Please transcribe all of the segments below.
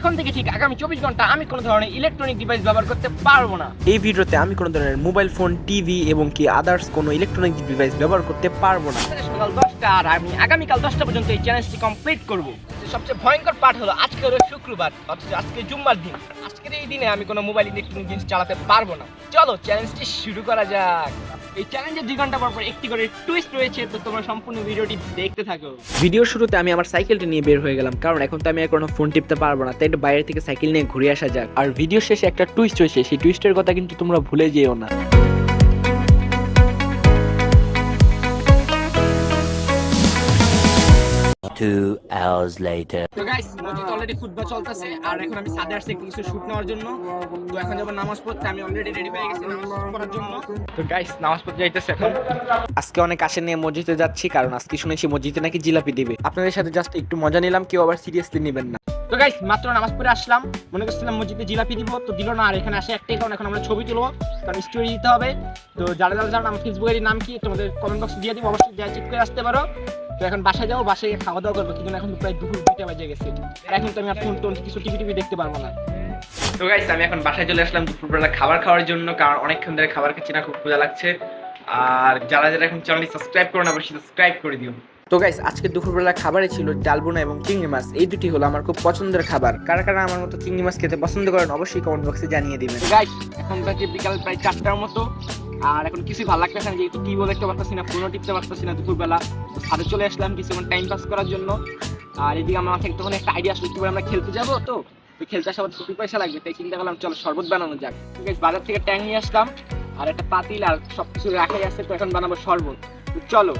এখন থেকে ঠিক আগামী 24 ঘন্টা আমি কোনো ধরনের ইলেকট্রনিক ডিভাইস ব্যবহার করতে পারবো না। এই ভিডিওতে আমি কোনো ধরনের মোবাইল ফোন, টিভি এবং কি আদার্স কোনো ইলেকট্রনিক ডিভাইস ব্যবহার করতে পারবো না। সকাল 10টা আর আমি আগামীকাল 10টা পর্যন্ত এই চ্যালেঞ্জটি কমপ্লিট করব। সবচেয়ে ভয়ঙ্কর পার্ট হলো আজকে হলো শুক্রবার, অথচ আজকে জুম্মার দিন। আজকের এই দিনে আমি কোনো মোবাইল ইলেকট্রনিক জিনিস চালাতে পারবো না। চলো চ্যালেঞ্জটি শুরু করা যাক। এই চ্যালেঞ্জের 2 ঘন্টা পর পর একটি করে টুইস্ট রয়েছে, তো তোমরা সম্পূর্ণ ভিডিওটি দেখতে থাকো। ভিডিওর শুরুতে আমি আমার সাইকেলটি নিয়ে বের হয়ে গেলাম, কারণ এখন তো আমি আর কোনো ফোন টিপতে পারবো না, তাই একটু বাইরে থেকে সাইকেল নিয়ে ঘুরে আসা যাক। আর ভিডিও শেষে একটা টুইস্ট রয়েছে, সেই টুইস্টের কথা কিন্তু তোমরা ভুলে যেও না। 2 hours later. তো গাইস, মসজিদে অলরেডি ফুটবল চলতেছে আর এখন আমি সাদে আসছি কিছু শুট নেওয়ার জন্য। তো এখন যাব নামাজ পড়তে, আমি অলরেডি রেডি হয়ে গেছি নামাজ পড়ার জন্য। তো গাইস, নামাজ পড়তে যাইতেছে এখন। আজকে অনেক আশা নিয়ে মসজিদে যাচ্ছি, কারণ আজকে শুনেছি মসজিদে নাকি জিলাপি দিবে। আপনাদের সাথে জাস্ট একটু মজা নিলাম, কেউ আবার সিরিয়াসলি নেবেন না। তো গাইস, মাত্র নামাজ পড়ে আসলাম, মনে করছিলাম মসজিদে জিলাপি দিব, তো দিল না। আর এখানে আসে একটাই কারণ, এখন আমরা ছবি তুলবো, কারণ স্টোরি দিতে হবে। তো যারা জানেন আমার ফেসবুকের নাম কি তোমাদের কমেন্ট বক্সে দিয়ে দিব, অবশ্যই যা চেক করে আসতে পারো। তো এখন বাসায় যাবো, বাসায় খাওয়া দাওয়া করবো, কিন্তু এখন প্রায় দুপুর 2টা বাজে গেছে। এখন তো আমি আর ফোন টোন কিছু টিভি দেখতে পারবো না। তো গাইস, আমি এখন বাসায় চলে আসলাম দুপুরবেলা খাবার খাওয়ার জন্য, কারণ অনেকক্ষণ ধরে খাবার খাচ্ছি না, খুব ক্ষুধা লাগছে। আর যারা এখন চ্যানেলটি সাবস্ক্রাইব করো না, অবশ্যই সাবস্ক্রাইব করে দিও। তো গাইস, আজকে দুপুরবেলা খাবারে ছিল ডাল বোনা এবং চিংড়ি মাছ। এই দুটি হলো আমার খুব পছন্দের খাবার। কারা কারা আমার মতো চিংড়ি মাছ খেতে পছন্দ করেন অবশ্যই কমেন্ট বক্সে জানিয়ে দিবেন। তো গাইস, এখন বাজে বিকাল প্রায় 4টার মতো, আর এখন কিছুই ভালো লাগতেছে না, যেহেতু টিভিও দেখতে পারতেছি না, ফোনও টিপতে পারতেছি না দুপুরবেলা। ছাদে চলে আসলাম কিছুক্ষণ টাইম পাস করার জন্য। আর এদিকে আমার মাথায় তখন একটা আইডিয়া আসলো, কিভাবে আমরা খেলতে যাবো। তো খেলতে আসা প্রচুর পয়সা লাগবে, তাই চিন্তা করলাম চলো শরবত বানানো যাক। তো গাইস, বাজার থেকে ট্যাং নিয়ে আসলাম আর একটা পাতিল আর সবকিছু রাখাই আছে। তো এখন বানাবো শরবত, তো চলো।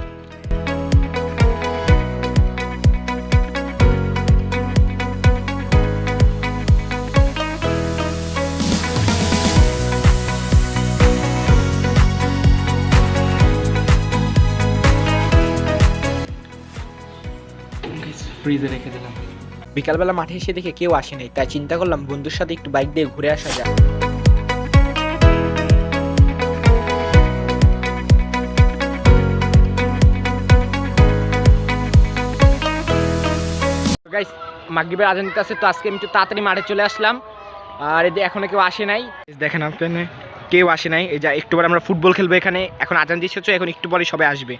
ফ্রিজে রেখে দিলাম। বিকালবেলা মাঠে এসে দেখে কেউ আসে নাই, তাই চিন্তা করলাম বন্ধুর সাথে একটু বাইক দিয়ে ঘুরে আসা যাক। গাইস, মাগরিবের আজান দিতে আছে, তো আজকে আমি একটু তাড়াতাড়ি মাঠে চলে আসলাম। আর এদিকে এখনো কেউ আসে নাই, দেখেন আপনারা কেউ আসে নাই। এই যা একটু পরে আমরা ফুটবল খেলবো এখানে, এখন আজান দিচ্ছে, তো এখন একটু পরে সবাই আসবে।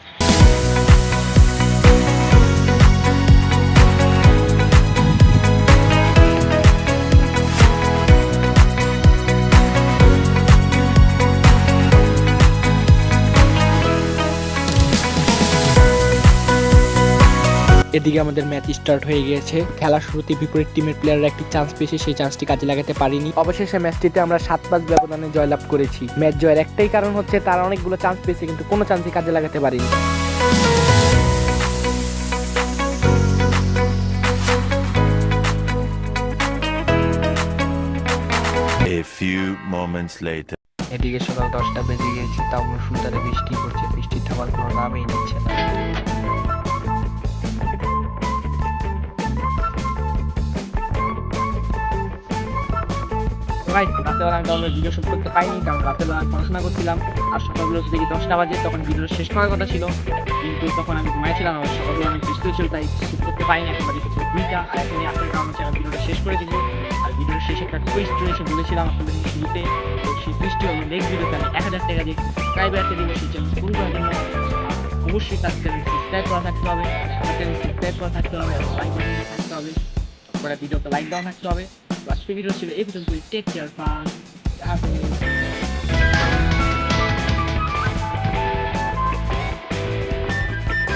এদিকে আমাদের ম্যাচ স্টার্ট হয়ে গিয়েছে। খেলার শুরুতে বিপরীত টিমের প্লেয়াররা একটি চান্স পেয়েছে, সেই চান্সটি কাজে লাগাতে পারিনি। অবশেষে ম্যাচটিতে আমরা 7-5 ব্যবধানে জয়লাভ করেছি। ম্যাচ জয়ের একটাই কারণ হচ্ছে তারা অনেকগুলো চান্স পেয়েছে, কিন্তু কোনো চান্সই কাজে লাগাতে পারিনি। A few moments later. এদিকে সকাল 10টা বেজে গিয়েছে, তাও সুলতানে বৃষ্টি পড়ছে, বৃষ্টি থামার কোনো নামই নিচ্ছে না। রাতেবেলা আমি তাহলে ভিডিও শুট করতে পাইনি, কারণ রাতেবেলা আমি পড়াশোনা করছিলাম। আর সকালবেলা দেখি 10টা বাজে, তখন ভিডিও শেষ করার কথা ছিল, কিন্তু তখন আমি ঘুমাইছিলাম। আমার সকালবেলা অনেক বৃষ্টি হচ্ছিল, তাই শুট করতে পাইনি। এখন বাজে 2টা, আর এখন আপনার কারণ হচ্ছে আমি ভিডিওটা শেষ করে দিব। আর ভিডিওর শেষে একটা টুইস্ট রয়েছে, বলেছিলাম আপনাদের শুরুতে। তো সেই টুইস্টটি হলো নেক্সট ভিডিওতে আমি 1000 টাকা দিয়ে সাবস্ক্রাইবারকে দিব, সেই চ্যানেল ফুল করার জন্য অবশ্যই তার চ্যানেল সাবস্ক্রাইব করা থাকতে হবে, আমার চ্যানেল সাবস্ক্রাইব করা থাকতে হবে, লাইক থাকতে হবে, তারপরে ভিডিওতে লাইক দেওয়া থাকতে হবে। আজকের ভিডিও ছিল এই পর্যন্ত। Take care, by.